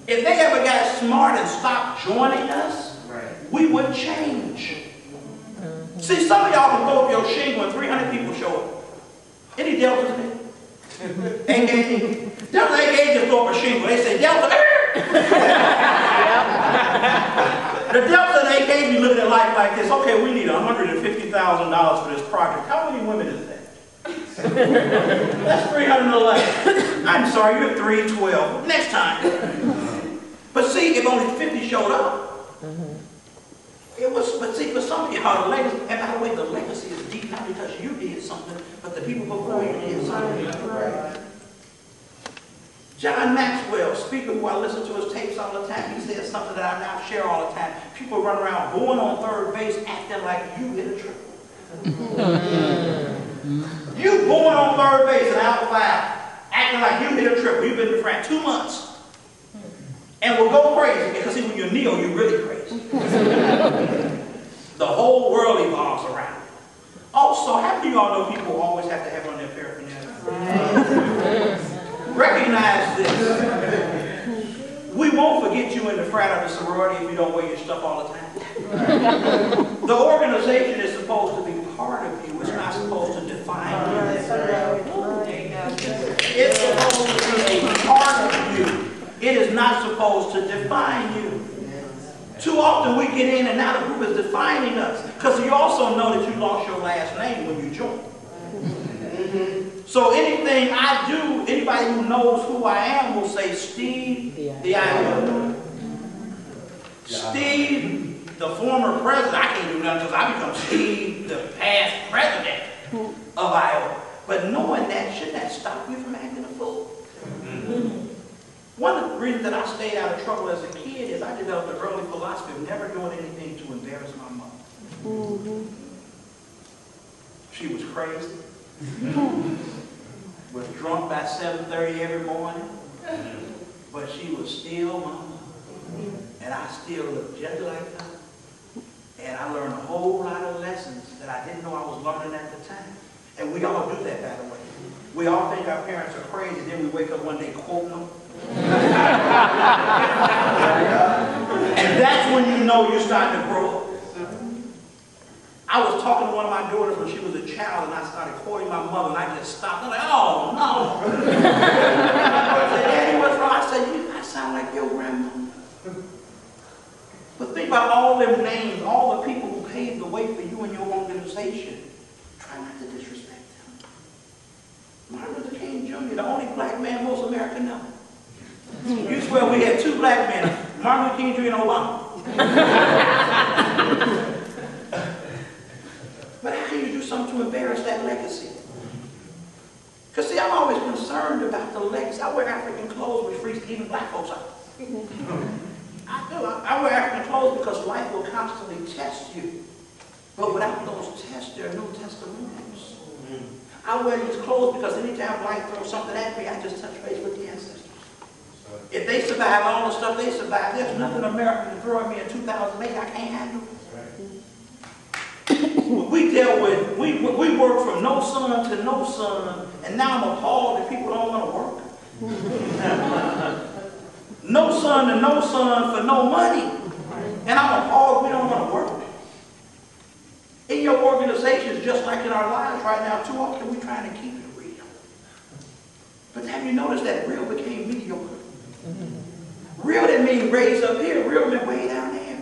If they ever got smart and stopped joining us, we would change. See, some of y'all can throw up your shingle and 300 people show up. Any Deltas in it? Deltas ain't just throw up a shingle. They say, Delta. The Delta and AK be looking at life like this. Okay, we need $150,000 for this project. How many women is that? That's 311. I'm sorry, you're 312. Next time. But see, if only 50 showed up, it was, but see, for some of y'all, the legacy, and by the way, the legacy is deep, not because you did something, but the people before you did something. John Maxwell, speaker who I listen to his tapes all the time, he says something that I now share all the time. People run around going on third base acting like you hit a triple. You going on third base and out foul, acting like you hit a triple. You've been in France 2 months. And will go crazy, because see, when you kneel, you're really crazy. The whole world evolves around. Also, how do you all know people always have to have on their paraphernalia? Recognize this. We won't forget you in the frat or the sorority if you don't wear your stuff all the time. The organization is supposed to be part of you. It's not supposed to define you. It's supposed to be a part of you. It is not supposed to define you. Too often we get in and now the group is defining us. Because you also know that you lost your last name when you joined. So anything I do, anybody who knows who I am will say, Steve, the Iowa. Steve, the former president. I can't do nothing because I become Steve, the past president of Iowa. But knowing that, shouldn't that stop you from acting a fool? One of the reasons that I stayed out of trouble as a kid is I developed an early philosophy of never doing anything to embarrass my mother. She was crazy. Was drunk by 7:30 every morning. But she was still my mother. And I still look just like her. And I learned a whole lot of lessons that I didn't know I was learning at the time. And we all do that, by the way. We all think our parents are crazy, then we wake up one day quoting them. And that's when you know you're starting to grow up. I was talking to one of my daughters when she was a child, and I started quoting my mother, and I just stopped. I'm like, oh, no. I said, Daddy, what's wrong? I said, I sound like your grandma. But think about all them names, all the people who paved the way for you and your organization. Try not to disrespect them. Martin Luther King Jr., the only black man most America know. You swear we had 2 black men, Martin Luther King Jr. and Obama. But how can you do something to embarrass that legacy? Because see, I'm always concerned about the legacy. I wear African clothes which freaks even black folks out. I do. I wear African clothes because life will constantly test you. But without those tests, there are no testimonials. I wear these clothes because anytime life throws something at me, I just touch base with the ancestors. If they survive all the stuff they survived, there's nothing American can throw at me in 2008 I can't handle. We dealt with, we worked from no son to no son, and now I'm appalled that people don't want to work. No son to no son for no money, and I'm appalled we don't want to work. In your organizations, just like in our lives right now, too often we're trying to keep it real. But have you noticed that real became mediocre? Real didn't mean raised up here, real meant way down there.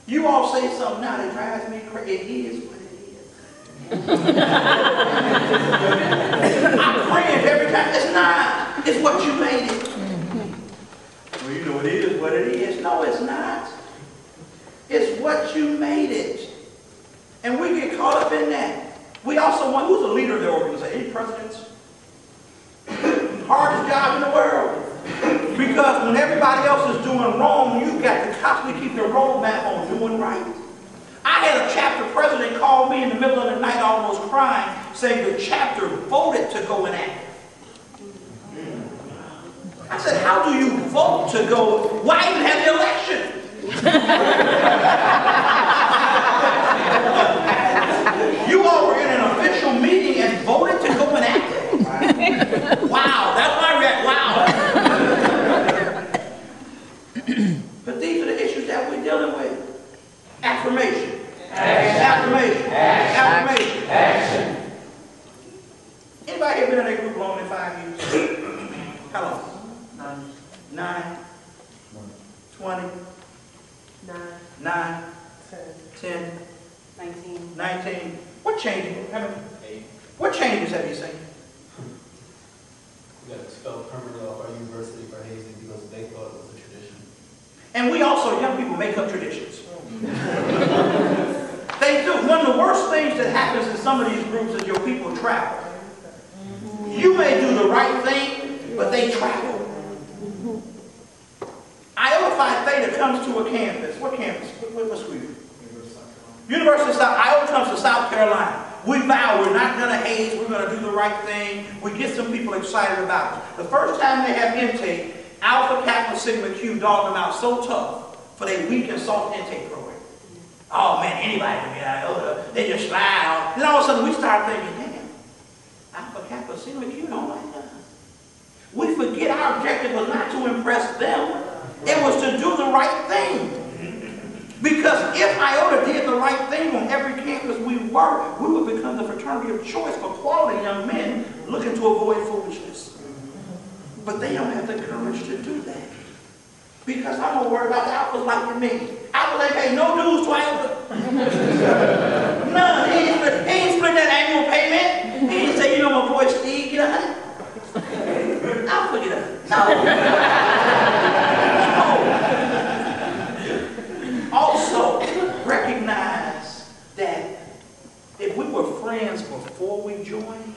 You all say something now that drives me crazy. It is what it is. I'm praying every time. It's not. It's what you made it. Well, you know it is what it is. No, it's not. It's what you made it. And we get caught up in that. We also want, who's the leader of the organization? Any presidents? Hardest job in the world. Because when everybody else is doing wrong, you've got to constantly keep the roadmap on doing right. I had a chapter president call me in the middle of the night almost crying, saying the chapter voted to go inactive. I said, how do you vote to go? Why even have the election? You all were in an official meeting and voted to go inactive? Wow, that's my reaction. Wow. How long? 9, 20, 9, 10, 19. What changes? What changes have you seen? We got expelled permanently off our university for hazing because they thought it was a tradition. And we also, young people, make up traditions. They do. One of the worst things that happens in some of these groups is your people travel. You may do the right thing, but they travel. Iota Phi Theta comes to a campus. What campus? What school? University of South. Iota comes to South Carolina. We vow we're not going to haze. We're going to do the right thing. We get some people excited about it. The first time they have intake, Alpha Kappa Sigma Q dogged them out so tough for their weak and soft intake program. Oh man, anybody can be Iota. They just slide out. Then all of a sudden we start thinking, damn, Alpha Kappa Sigma Q don't like us. We forget our objective was not to impress them. It was to do the right thing. Because if Iota did the right thing on every campus we would become the fraternity of choice for quality young men looking to avoid foolishness. But they don't have the courage to do that. Because I'm more worried about the Alphas like me. Alphas ain't pay no dues to Iota. None. He ain't split that annual payment. He ain't say, you know my boy Steve, get out of it. Alpha, get out of it. No. Also, recognize that if we were friends before we joined,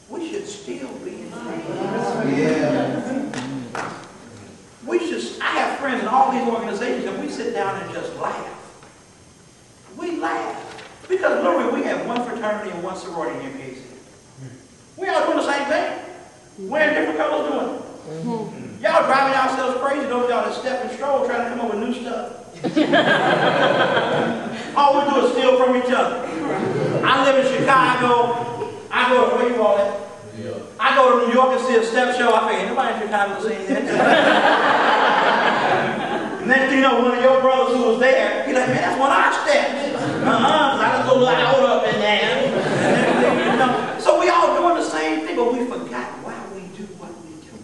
we should still be friends. Yeah. I have friends in all these organizations and we sit down and just laugh. We laugh. Because literally we have one fraternity and one sorority in MPAC. We all doing the same thing. Wearing different colors doing it. Y'all driving yourselves crazy, those y'all that step and stroll trying to come up with new stuff. All we do is steal from each other. I live in Chicago. I go to where you all at? Yeah. I go to New York and see a step show. I figure nobody in Chicago seen that. Next thing you know, one of your brothers who was there, he's like, man, that's one of our steps. I just go loud up in there. You know? So we all doing the same thing, but we forgot why we do what we do.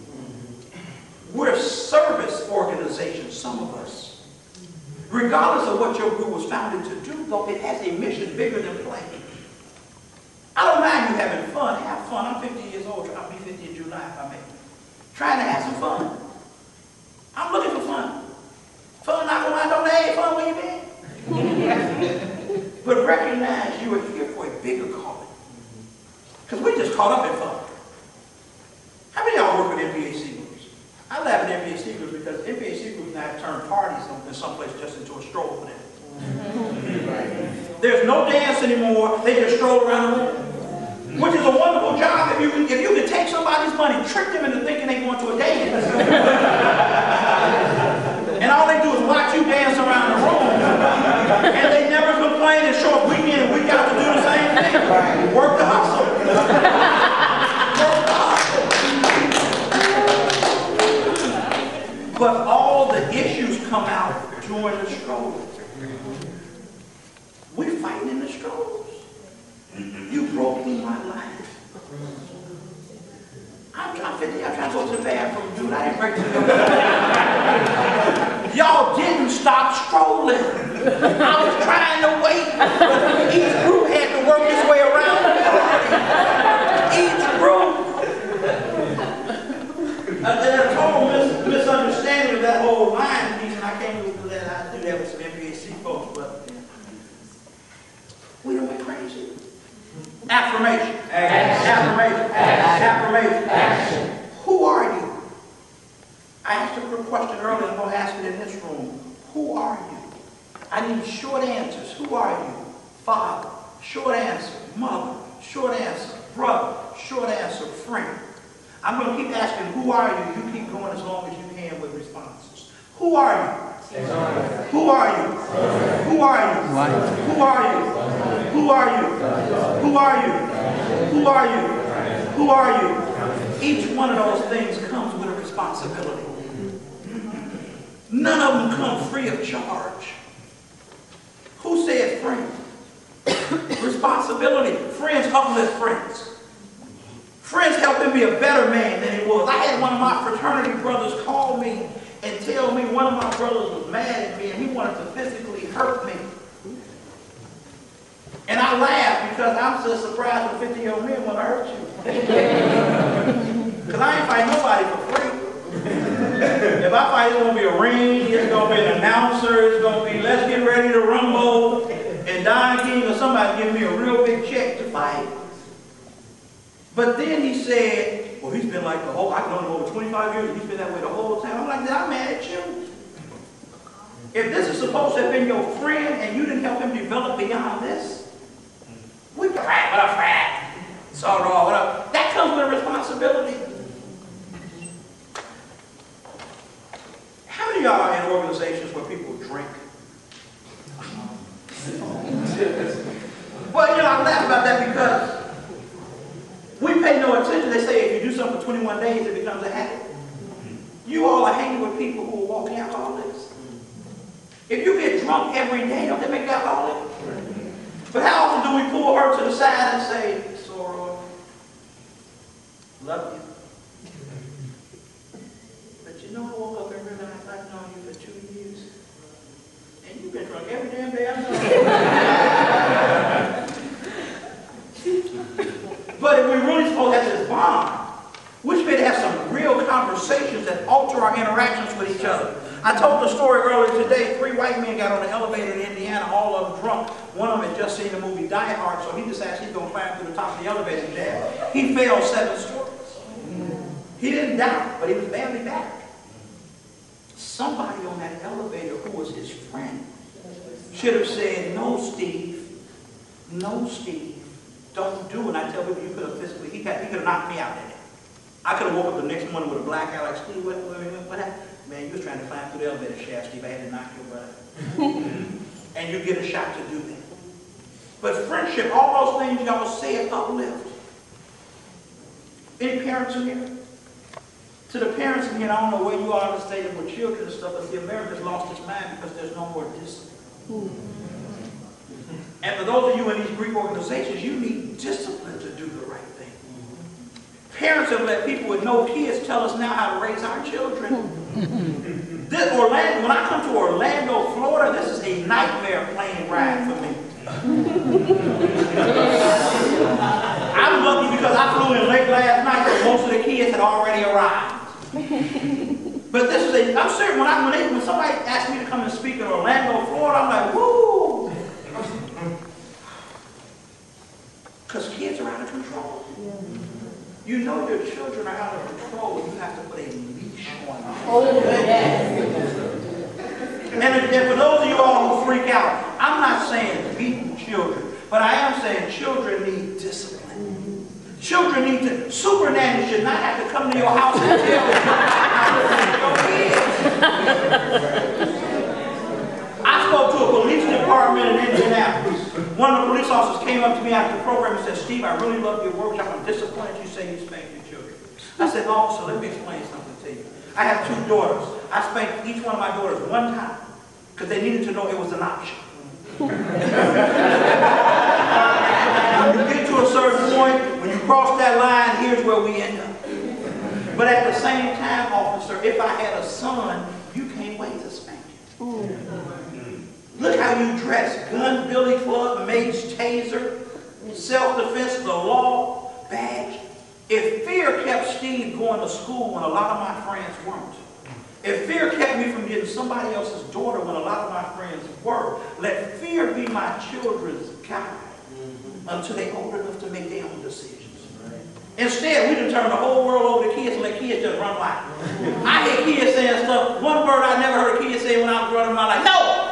We're a service organization, some of us. Regardless of what your group was founded to do, though, it has a mission bigger than playing. I don't mind you having fun. Have fun. I'm 50 years old. I'll be 50 in July if I may. Trying to have some fun. I'm looking for fun. Fun not going out, hey, fun, where you been? But recognize you are here for a bigger calling. Because we just caught up in fun. How many of y'all work with MPAC groups? I laugh at MPAC groups because MPAC groups now have turned parties in some place just into a stroll for them. There's no dance anymore. They just stroll around the room. Which is a wonderful job if you can take somebody's money, trick them into thinking they're going to a dance. And all they do is watch you dance around the room. And they never complain and show up week in and week out to do the same thing. Work the hustle. Work the hustle. But all the issues come out during the stroll. We're fighting in the strolls. You broke me my life. I'm 50. I'm trying to go to the bathroom, dude. I didn't break the Y'all didn't stop strolling. I was trying to wait. Each group had to work its way around the party. Each group. There's a total misunderstanding of that whole line piece, and I can't do that. I do that with some MPAC folks, but we don't get crazy. Affirmation. Action. Affirmation. Action. Affirmation. Action. Who are you? I asked a quick question earlier, I'm going to ask it in this room. Who are you? I need short answers. Who are you? Father. Short answer. Mother. Short answer. Brother. Short answer. Friend. I'm going to keep asking, who are you? You keep going as long as you can with responses. Who are you? Who are you? Who are you? Who are you? Who are you? Who are you? Who are you? Who are you? Each one of those things comes with a responsibility. None of them come free of charge. Who said friend? Responsibility. Friends uplift friends. Friends help him be a better man than he was. I had one of my my fraternity brothers call me and tell me one of my brothers was mad at me and he wanted to physically hurt me. And I laugh because I'm so surprised when 50-year-old men want to hurt you. Because I ain't fighting nobody for free. If I fight, it's going to be a ring, it's going to be an announcer, it's going to be let's get ready to rumble, and Don King or somebody give me a real big check to fight. But then he said, well, he's been like the whole, I've known him over 25 years, and he's been that way the whole time. I'm like, I'm mad at you. If this is supposed to have been your friend and you didn't help him develop beyond this, we frat, what a frat. It's all wrong, what up. That comes with a responsibility. How many of y'all are in organizations where people drink? Well, you know, I laugh about that because we pay no attention. They say if you do something for 21 days, it becomes a habit. You all are hanging with people who are walking alcoholics. If you get drunk every day, don't they make you alcoholic? But how often do we pull her to the side and say, Soror, love you. But you know, I woke up and realized I've known you for 2 years. And you've been drunk every damn day I've known you. But if we're really supposed to have this bond, we should have some real conversations that alter our interactions with each other. I told the story earlier today. 3 white men got on the elevator in Indiana, all of them drunk. One of them had just seen the movie Die Hard, so he decided he's going to climb through the top of the elevator shaft. He fell 7 stories. He didn't die, but he was badly battered. Somebody on that elevator who was his friend should have said, no, Steve, don't do it. I tell people you could have physically, he could have knocked me out that day. I could have woke up the next morning with a black eye like, Steve, what happened? Man, you was trying to climb through the elevator shaft, Steve. I had to knock your butt out. And you get a shot to do that. But friendship, all those things y'all say uplift. Any parents in here? To the parents in here, I don't know where you are in the stadium with children and stuff, but the America's lost its mind because there's no more discipline. And for those of you in these Greek organizations, you need discipline to do the right thing. Parents have let people with no kids tell us now how to raise our children. When I come to Orlando, Florida, this is a nightmare plane ride for me. I'm lucky because I flew in late last night, so most of the kids had already arrived. But this is I'm serious. When somebody asked me to come and speak in Orlando, Florida, I'm like, woo! Because kids are out of control. You know your children are out of control when you have to put a leash on them. Oh, yes. And for those of you all who freak out, I'm not saying beating children, but I am saying children need discipline. Children need to, super nannies should not have to come to your house and tell you your kids. I spoke to a police department in Indianapolis. One of the police officers came up to me after the program and said, Steve, I really love your workshop. I'm disappointed you say you spank your children. I said, officer, let me explain something to you. I have 2 daughters. I spanked each one of my daughters one time because they needed to know it was an option. When you get to a certain point, when you cross that line, here's where we end up. But at the same time, officer, if I had a son, you can't wait to spank him. Look how you dress. Gun, billy club, mace, taser, self-defense, the law, badge. If fear kept Steve going to school when a lot of my friends weren't, if fear kept me from getting somebody else's daughter when a lot of my friends were, let fear be my children's guide until they're old enough to make their own decisions. Instead, we done turn the whole world over to kids and let kids just run wild. I hear kids saying stuff. One word I never heard kids say when I was growing up, I'm like, no!